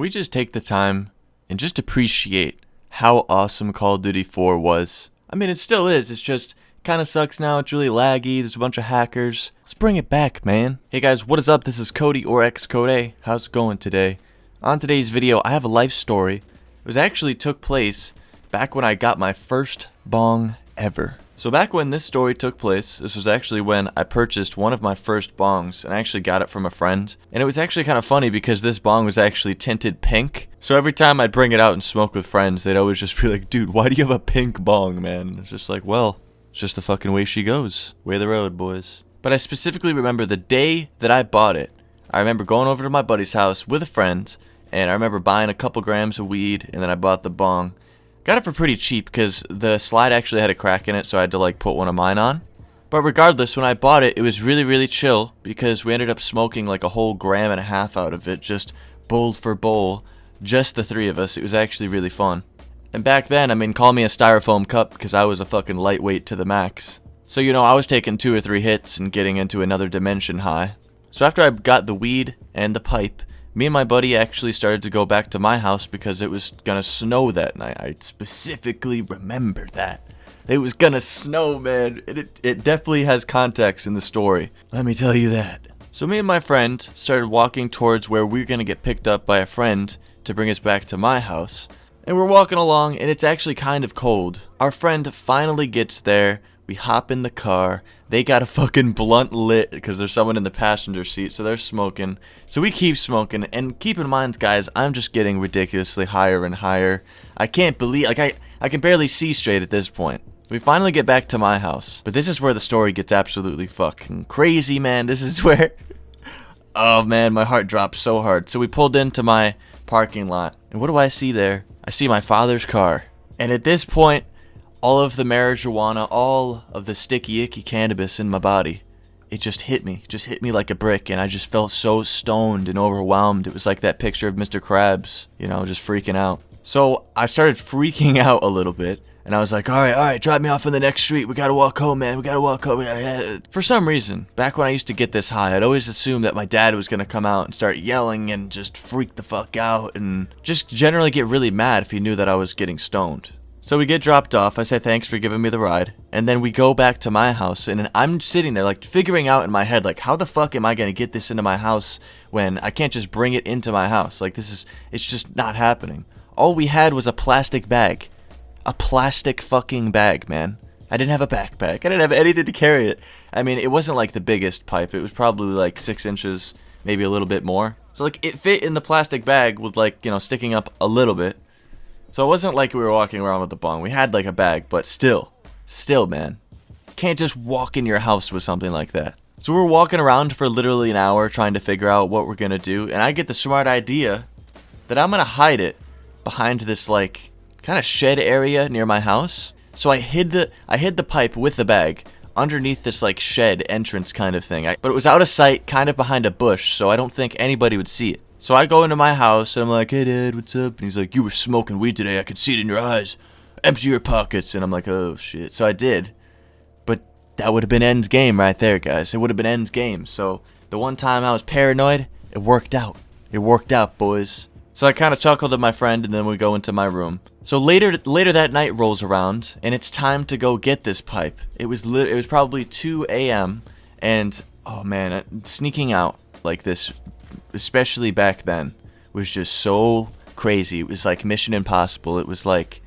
we just take the time and just appreciate how awesome Call of Duty 4 was? I mean, it still is. It's just kind of sucks now. It's really laggy. There's a bunch of hackers. Let's bring it back, man. Hey guys, what is up? This is Cody or xCodeh. How's it going today? On today's video, I have a life story. It was actually took place back when I got my first bong ever. So back when this story took place, this was actually when I purchased one of my first bongs, and I actually got it from a friend. And it was actually kind of funny because this bong was actually tinted pink. So every time I'd bring it out and smoke with friends, they'd always just be like, dude, why do you have a pink bong, man? And it's just like, well, it's just the fucking way she goes. Way of the road, boys. But I specifically remember the day that I bought it. I remember going over to my buddy's house with a friend, and I remember buying a couple grams of weed, and then I bought the bong. Got it for pretty cheap because the slide actually had a crack in it, so I had to like put one of mine on. But regardless, when I bought it, it was really chill because we ended up smoking like a whole gram and a half out of it, just bowl for bowl, just the three of us. It was actually really fun. And back then, I mean, call me a styrofoam cup because I was a fucking lightweight to the max. So, you know, I was taking 2 or 3 hits and getting into another dimension high. So after I got the weed and the pipe, me and my buddy actually started to go back to my house because it was gonna snow that night. I specifically remember that. It was gonna snow, man. It definitely has context in the story. Let me tell you that. So me and my friend started walking towards where we were gonna get picked up by a friend to bring us back to my house. And we're walking along, and it's actually kind of cold. Our friend finally gets there. We hop in the car. They got a fucking blunt lit because there's someone in the passenger seat, so they're smoking. So we keep smoking, and keep in mind, guys, I'm just getting ridiculously higher and higher. I can't believe, like, I can barely see straight at this point. We finally get back to my house, but this is where the story gets absolutely fucking crazy, man. This is where, oh man, my heart dropped so hard. So we pulled into my parking lot, and what do I see there? I see my father's car, and at this point, all of the marijuana, all of the sticky, icky cannabis in my body, it just hit me like a brick, and I just felt so stoned and overwhelmed. It was like that picture of Mr. Krabs, you know, just freaking out. So I started freaking out a little bit, and I was like, all right, drop me off on the next street. We gotta walk home, man. We gotta walk home. For some reason, back when I used to get this high, I'd always assumed that my dad was gonna come out and start yelling and just freak the fuck out and just generally get really mad if he knew that I was getting stoned. So we get dropped off. I say thanks for giving me the ride. And then we go back to my house. And I'm sitting there like figuring out in my head, like, how the fuck am I going to get this into my house when I can't just bring it into my house? Like, it's just not happening. All we had was a plastic bag. A plastic fucking bag, man. I didn't have a backpack. I didn't have anything to carry it. I mean, it wasn't like the biggest pipe. It was probably like 6 inches, maybe a little bit more. So like it fit in the plastic bag with like, you know, sticking up a little bit. So it wasn't like we were walking around with the bong. We had like a bag, but still, man. Can't just walk in your house with something like that. So we're walking around for literally an hour trying to figure out what we're gonna do. And I get the smart idea that I'm gonna hide it behind this like kind of shed area near my house. So I hid the pipe with the bag underneath this like shed entrance kind of thing. But it was out of sight, kind of behind a bush, so I don't think anybody would see it. So I go into my house, and I'm like, hey, Dad, what's up? And he's like, you were smoking weed today. I could see it in your eyes. Empty your pockets. And I'm like, oh, shit. So I did. But that would have been end game right there, guys. It would have been end game. So the one time I was paranoid, it worked out. It worked out, boys. So I kind of chuckled at my friend, and then we go into my room. So later that night rolls around, and it's time to go get this pipe. It was probably 2 a.m., and, oh, man, sneaking out like this, especially back then, was just so crazy. It was like Mission Impossible. It was like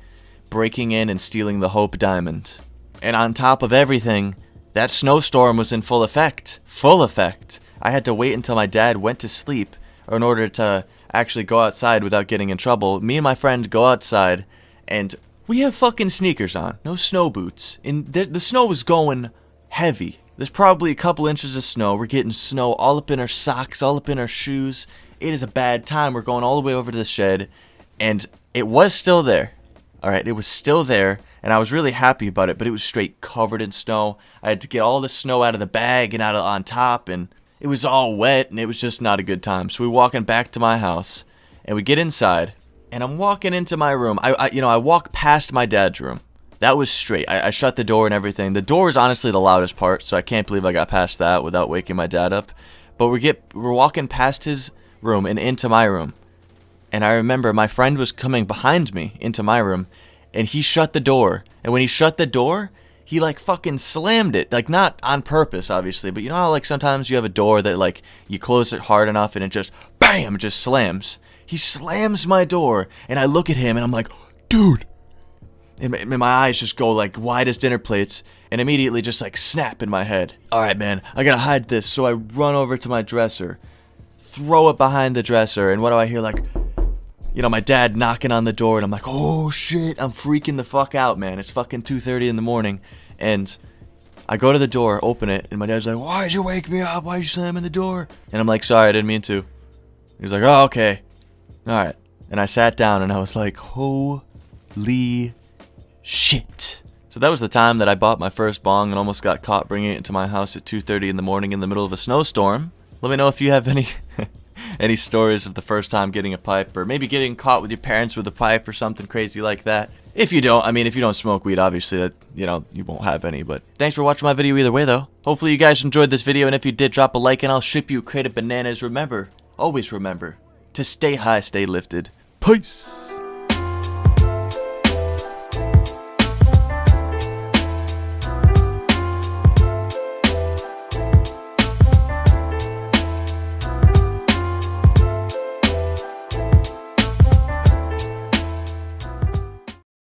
breaking in and stealing the Hope Diamond. And on top of everything, that snowstorm was in full effect. I had to wait until my dad went to sleep in order to actually go outside without getting in trouble. Me and my friend go outside, and we have fucking sneakers on, no snow boots. And the snow was going heavy. There's probably a couple inches of snow. We're getting snow all up in our socks, all up in our shoes. It is a bad time. We're going all the way over to the shed, and it was still there. All right, it was still there, and I was really happy about it, but it was straight covered in snow. I had to get all the snow out of the bag and on top, and it was all wet, and it was just not a good time. So we're walking back to my house, and we get inside, and I'm walking into my room. I walk past my dad's room. That was straight. I shut the door and everything. The door is honestly the loudest part, so I can't believe I got past that without waking my dad up. But we're walking past his room and into my room. And I remember my friend was coming behind me into my room, and he shut the door. And when he shut the door, he like fucking slammed it. Like not on purpose, obviously, but you know how like sometimes you have a door that like you close it hard enough and it just BAM! It just slams. He slams my door, and I look at him and I'm like, dude. And my eyes just go like wide as dinner plates, and immediately just like snap in my head. Alright, man, I gotta hide this. So I run over to my dresser, throw it behind the dresser, and what do I hear? Like, you know, my dad knocking on the door, and I'm like, oh shit, I'm freaking the fuck out, man. It's fucking 2:30 in the morning, and I go to the door, open it, and my dad's like, why'd you wake me up? Why'd you slamming the door? And I'm like, sorry, I didn't mean to. He's like, oh, okay. Alright. And I sat down, and I was like, holy shit. So that was the time that I bought my first bong and almost got caught bringing it into my house at 2:30 in the morning in the middle of a snowstorm. Let me know if you have any any stories of the first time getting a pipe, or maybe getting caught with your parents with a pipe or something crazy like that. If you don't, I mean, if you don't smoke weed, obviously that, you know, you won't have any, but thanks for watching my video either way though. Hopefully you guys enjoyed this video, and if you did, drop a like and I'll ship you a crate of bananas. Remember, always remember, to stay high, stay lifted. Peace!